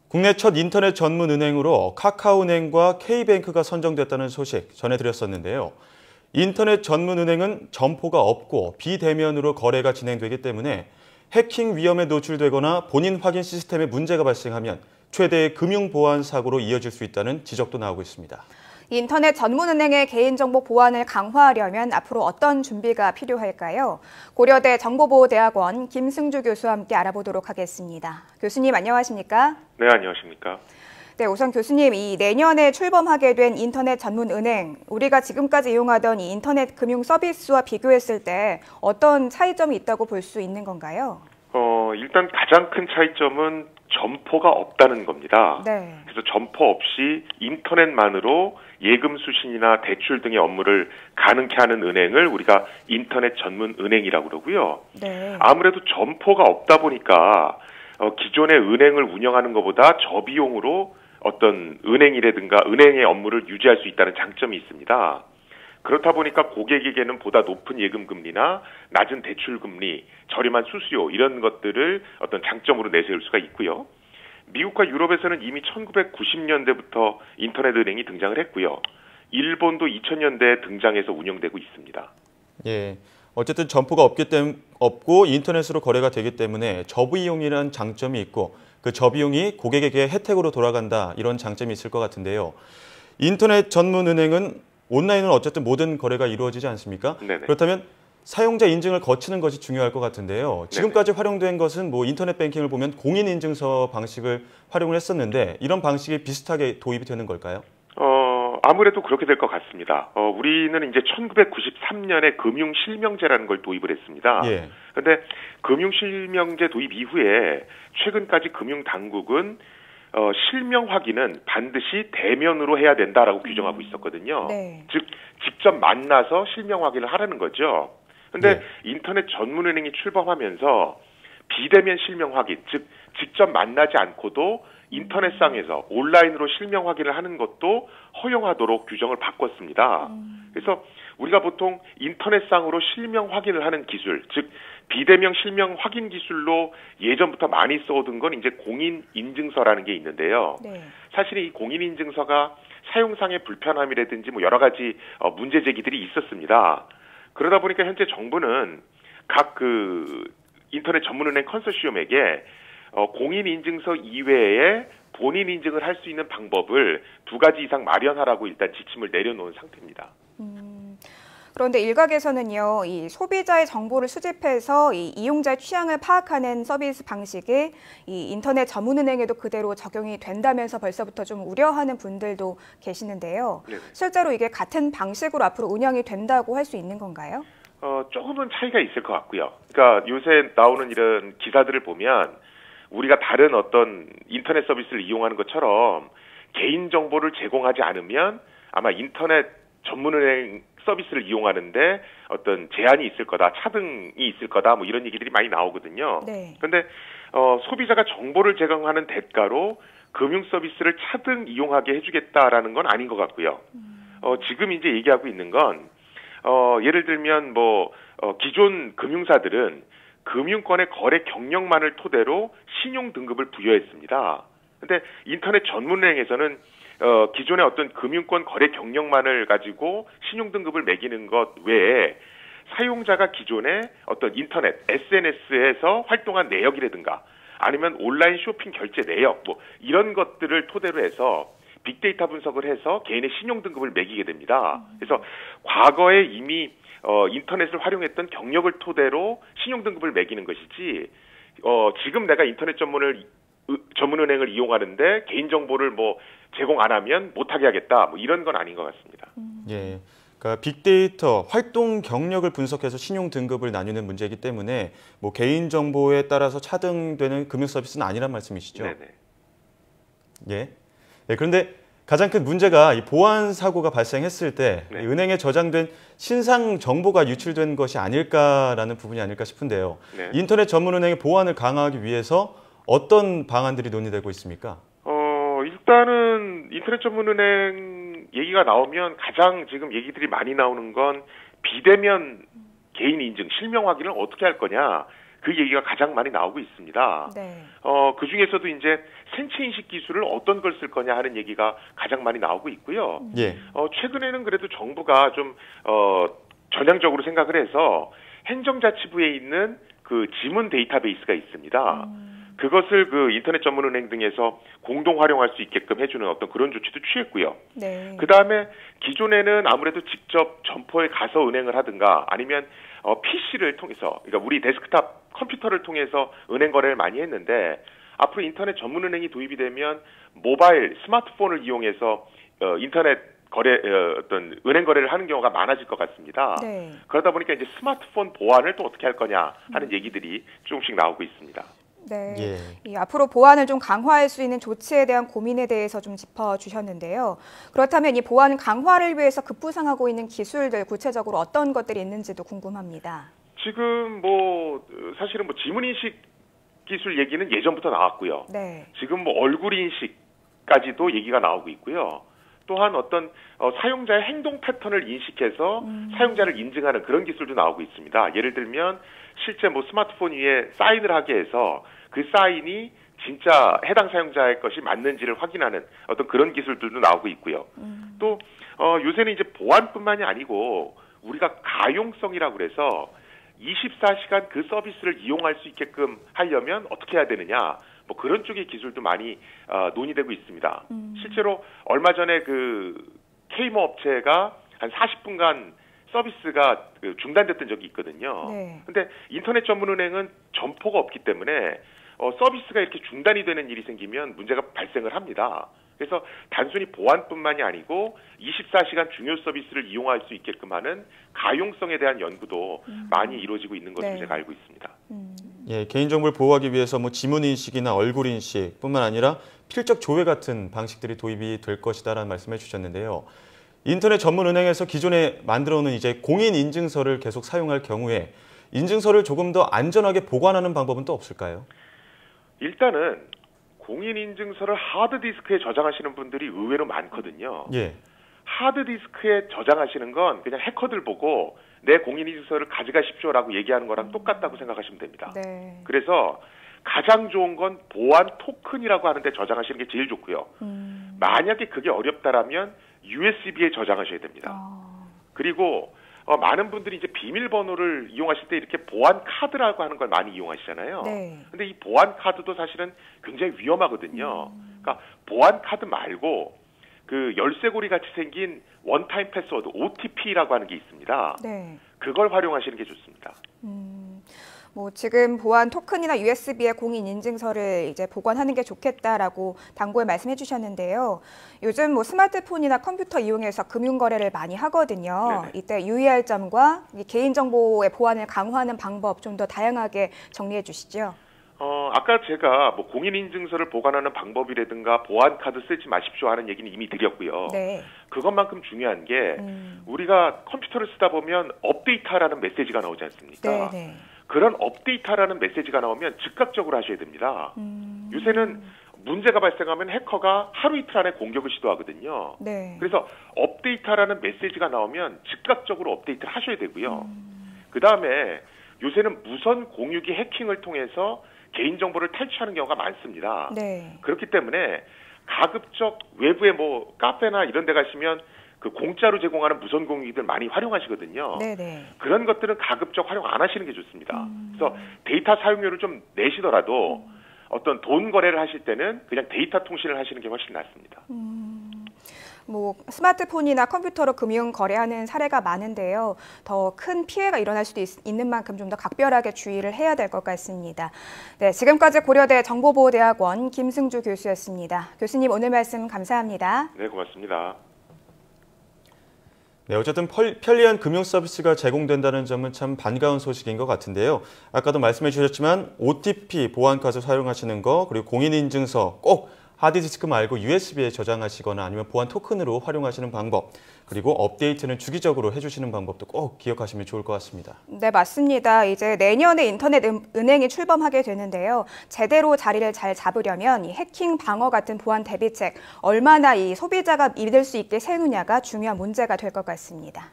국내 첫 인터넷 전문 은행으로 카카오은행과 K뱅크가 선정됐다는 소식 전해드렸었는데요. 인터넷 전문 은행은 점포가 없고 비대면으로 거래가 진행되기 때문에 해킹 위험에 노출되거나 본인 확인 시스템에 문제가 발생하면 최대의 금융 보안 사고로 이어질 수 있다는 지적도 나오고 있습니다. 인터넷 전문은행의 개인정보 보안을 강화하려면 앞으로 어떤 준비가 필요할까요? 고려대 정보보호대학원 김승주 교수와 함께 알아보도록 하겠습니다. 교수님 안녕하십니까? 네, 안녕하십니까? 네, 우선 교수님, 이 내년에 출범하게 된 인터넷 전문은행, 우리가 지금까지 이용하던 이 인터넷 금융 서비스와 비교했을 때 어떤 차이점이 있다고 볼 수 있는 건가요? 일단 가장 큰 차이점은 점포가 없다는 겁니다. 네. 그래서 점포 없이 인터넷만으로 예금 수신이나 대출 등의 업무를 가능케 하는 은행을 우리가 인터넷 전문 은행이라고 그러고요. 네. 아무래도 점포가 없다 보니까 기존의 은행을 운영하는 것보다 저비용으로 어떤 은행이라든가 은행의 업무를 유지할 수 있다는 장점이 있습니다. 그렇다 보니까 고객에게는 보다 높은 예금금리나 낮은 대출금리, 저렴한 수수료 이런 것들을 어떤 장점으로 내세울 수가 있고요. 미국과 유럽에서는 이미 1990년대부터 인터넷 은행이 등장을 했고요. 일본도 2000년대에 등장해서 운영되고 있습니다. 예, 어쨌든 점포가 없고 인터넷으로 거래가 되기 때문에 저비용이라는 장점이 있고 그 저비용이 고객에게 혜택으로 돌아간다 이런 장점이 있을 것 같은데요. 인터넷 전문 은행은 온라인으로 어쨌든 모든 거래가 이루어지지 않습니까? 네네. 그렇다면 사용자 인증을 거치는 것이 중요할 것 같은데요. 지금까지 활용된 것은 인터넷 뱅킹을 보면 공인인증서 방식을 활용을 했었는데 이런 방식이 비슷하게 도입이 되는 걸까요? 아무래도 그렇게 될 것 같습니다. 우리는 이제 1993년에 금융실명제라는 걸 도입을 했습니다. 예. 그런데 금융실명제 도입 이후에 최근까지 금융당국은 실명 확인은 반드시 대면으로 해야 된다라고 규정하고 있었거든요. 네. 즉 직접 만나서 실명 확인을 하라는 거죠. 그런데 네. 인터넷 전문은행이 출범하면서 비대면 실명 확인, 즉 직접 만나지 않고도 인터넷상에서 온라인으로 실명 확인을 하는 것도 허용하도록 규정을 바꿨습니다. 그래서 우리가 보통 인터넷상으로 실명 확인을 하는 기술, 즉 비대면 실명 확인 기술로 예전부터 많이 써오던 건 이제 공인인증서라는 게 있는데요. 네. 사실 이 공인인증서가 사용상의 불편함이라든지 여러 가지 문제 제기들이 있었습니다. 그러다 보니까 현재 정부는 각 인터넷 전문은행 컨소시엄에게 공인인증서 이외에 본인 인증을 할 수 있는 방법을 2가지 이상 마련하라고 일단 지침을 내려놓은 상태입니다. 그런데 일각에서는요, 이 소비자의 정보를 수집해서 이 이용자의 취향을 파악하는 서비스 방식이 이 인터넷 전문은행에도 그대로 적용이 된다면서 벌써부터 좀 우려하는 분들도 계시는데요. 네네. 실제로 이게 같은 방식으로 앞으로 운영이 된다고 할 수 있는 건가요? 조금은 차이가 있을 것 같고요. 그러니까 요새 나오는 이런 기사들을 보면 우리가 다른 어떤 인터넷 서비스를 이용하는 것처럼 개인정보를 제공하지 않으면 아마 인터넷 전문은행 서비스를 이용하는데 어떤 제한이 있을 거다, 차등이 있을 거다, 이런 얘기들이 많이 나오거든요. 네. 그런데 소비자가 정보를 제공하는 대가로 금융 서비스를 차등 이용하게 해주겠다라는 건 아닌 것 같고요. 지금 이제 얘기하고 있는 건 예를 들면 기존 금융사들은 금융권의 거래 경력만을 토대로 신용 등급을 부여했습니다. 근데 인터넷 전문은행에서는 기존의 어떤 금융권 거래 경력만을 가지고 신용 등급을 매기는 것 외에 사용자가 기존에 어떤 인터넷, SNS에서 활동한 내역이라든가 아니면 온라인 쇼핑 결제 내역 이런 것들을 토대로 해서 빅데이터 분석을 해서 개인의 신용 등급을 매기게 됩니다. 그래서 과거에 이미 인터넷을 활용했던 경력을 토대로 신용 등급을 매기는 것이지 지금 내가 인터넷 전문은행을 이용하는데 개인정보를 제공 안 하면 못하게 하겠다 이런 건 아닌 것 같습니다. 예, 그러니까 빅데이터 활동 경력을 분석해서 신용 등급을 나누는 문제이기 때문에 개인 정보에 따라서 차등되는 금융 서비스는 아니란 말씀이시죠? 네네. 예. 네, 그런데 가장 큰 문제가 이 보안 사고가 발생했을 때 네. 은행에 저장된 신상 정보가 유출된 것이 아닐까라는 부분이 아닐까 싶은데요. 네. 인터넷 전문은행의 보안을 강화하기 위해서 어떤 방안들이 논의되고 있습니까? 일단은 인터넷 전문은행 얘기가 나오면 가장 지금 얘기들이 많이 나오는 건 비대면 개인 인증, 실명 확인을 어떻게 할 거냐. 그 얘기가 가장 많이 나오고 있습니다. 네. 그 중에서도 이제 생체 인식 기술을 어떤 걸 쓸 거냐 하는 얘기가 가장 많이 나오고 있고요. 예. 최근에는 그래도 정부가 좀 전향적으로 생각을 해서 행정자치부에 있는 그 지문 데이터베이스가 있습니다. 그것을 그 인터넷 전문은행 등에서 공동 활용할 수 있게끔 해주는 어떤 그런 조치도 취했고요. 네. 그 다음에 기존에는 아무래도 직접 점포에 가서 은행을 하든가 아니면 PC를 통해서, 그러니까 우리 데스크탑 컴퓨터를 통해서 은행 거래를 많이 했는데 앞으로 인터넷 전문은행이 도입이 되면 모바일 스마트폰을 이용해서 인터넷 거래 어떤 은행 거래를 하는 경우가 많아질 것 같습니다. 네. 그러다 보니까 이제 스마트폰 보안을 또 어떻게 할 거냐 하는 얘기들이 조금씩 나오고 있습니다. 네. 예. 이 앞으로 보안을 좀 강화할 수 있는 조치에 대한 고민에 대해서 좀 짚어주셨는데요. 그렇다면 이 보안 강화를 위해서 급부상하고 있는 기술들 구체적으로 어떤 것들이 있는지도 궁금합니다. 지금 사실은 지문인식 기술 얘기는 예전부터 나왔고요. 네. 지금 얼굴 인식까지도 얘기가 나오고 있고요. 또한 어떤 사용자의 행동 패턴을 인식해서 사용자를 인증하는 그런 기술도 나오고 있습니다. 예를 들면 실제 스마트폰 위에 사인을 하게 해서 그 사인이 진짜 해당 사용자의 것이 맞는지를 확인하는 어떤 그런 기술들도 나오고 있고요. 또 요새는 이제 보안뿐만이 아니고 우리가 가용성이라고 그래서 24시간 그 서비스를 이용할 수 있게끔 하려면 어떻게 해야 되느냐, 그런 쪽의 기술도 많이 논의되고 있습니다. 실제로 얼마 전에 그 K모 업체가 한 40분간 서비스가 중단됐던 적이 있거든요. 네. 근데 인터넷 전문은행은 점포가 없기 때문에 서비스가 이렇게 중단이 되는 일이 생기면 문제가 발생을 합니다. 그래서 단순히 보안뿐만이 아니고 24시간 중요 서비스를 이용할 수 있게끔 하는 가용성에 대한 연구도 많이 이루어지고 있는 것으로 네. 제가 알고 있습니다. 예, 개인정보를 보호하기 위해서 지문 인식이나 얼굴 인식뿐만 아니라 필적 조회 같은 방식들이 도입이 될 것이다라는 말씀해 주셨는데요. 인터넷 전문은행에서 기존에 만들어놓은 이제 공인 인증서를 계속 사용할 경우에 인증서를 조금 더 안전하게 보관하는 방법은 또 없을까요? 일단은 공인인증서를 하드디스크에 저장하시는 분들이 의외로 많거든요. 예. 하드디스크에 저장하시는 건 그냥 해커들 보고 내 공인인증서를 가져가십시오라고 얘기하는 거랑 똑같다고 생각하시면 됩니다. 네. 그래서 가장 좋은 건 보안 토큰이라고 하는데 저장하시는 게 제일 좋고요. 만약에 그게 어렵다라면 USB에 저장하셔야 됩니다. 그리고 많은 분들이 이제 비밀번호를 이용하실 때 이렇게 보안 카드라고 하는 걸 많이 이용하시잖아요. 네. 근데 이 보안 카드도 사실은 굉장히 위험하거든요. 그러니까 보안 카드 말고 그 열쇠고리 같이 생긴 원타임 패스워드 OTP라고 하는 게 있습니다. 네. 그걸 활용하시는 게 좋습니다. 지금 보안 토큰이나 USB에 공인 인증서를 이제 보관하는 게 좋겠다라고 당부에 말씀해 주셨는데요. 요즘 스마트폰이나 컴퓨터 이용해서 금융 거래를 많이 하거든요. 네네. 이때 유의할 점과 이 개인정보의 보안을 강화하는 방법 좀 더 다양하게 정리해 주시죠. 아까 제가 공인인증서를 보관하는 방법이라든가 보안 카드 쓰지 마십시오 하는 얘기는 이미 드렸고요. 네. 그것만큼 중요한 게 우리가 컴퓨터를 쓰다 보면 업데이트하라는 메시지가 나오지 않습니까? 네. 그런 업데이트하라는 메시지가 나오면 즉각적으로 하셔야 됩니다. 요새는 문제가 발생하면 해커가 하루 이틀 안에 공격을 시도하거든요. 네. 그래서 업데이트하라는 메시지가 나오면 즉각적으로 업데이트를 하셔야 되고요. 그다음에 요새는 무선 공유기 해킹을 통해서 개인정보를 탈취하는 경우가 많습니다. 네. 그렇기 때문에 가급적 외부에 카페나 이런 데 가시면 그 공짜로 제공하는 무선 공유기들 많이 활용하시거든요. 네네. 그런 것들은 가급적 활용 안 하시는 게 좋습니다. 그래서 데이터 사용료를 좀 내시더라도 어떤 돈 거래를 하실 때는 그냥 데이터 통신을 하시는 게 훨씬 낫습니다. 스마트폰이나 컴퓨터로 금융 거래하는 사례가 많은데요. 더 큰 피해가 일어날 수도 있는 만큼 좀 더 각별하게 주의를 해야 될 것 같습니다. 네, 지금까지 고려대 정보보호대학원 김승주 교수였습니다. 교수님 오늘 말씀 감사합니다. 네, 고맙습니다. 네, 어쨌든 편리한 금융 서비스가 제공된다는 점은 참 반가운 소식인 것 같은데요. 아까도 말씀해 주셨지만 OTP 보안카드 사용하시는 거, 그리고 공인인증서 꼭 하드디스크 말고 USB에 저장하시거나 아니면 보안 토큰으로 활용하시는 방법, 그리고 업데이트는 주기적으로 해주시는 방법도 꼭 기억하시면 좋을 것 같습니다. 네, 맞습니다. 이제 내년에 인터넷 은행이 출범하게 되는데요. 제대로 자리를 잘 잡으려면 이 해킹 방어 같은 보안 대비책 얼마나 이 소비자가 믿을 수 있게 세우느냐가 중요한 문제가 될 것 같습니다.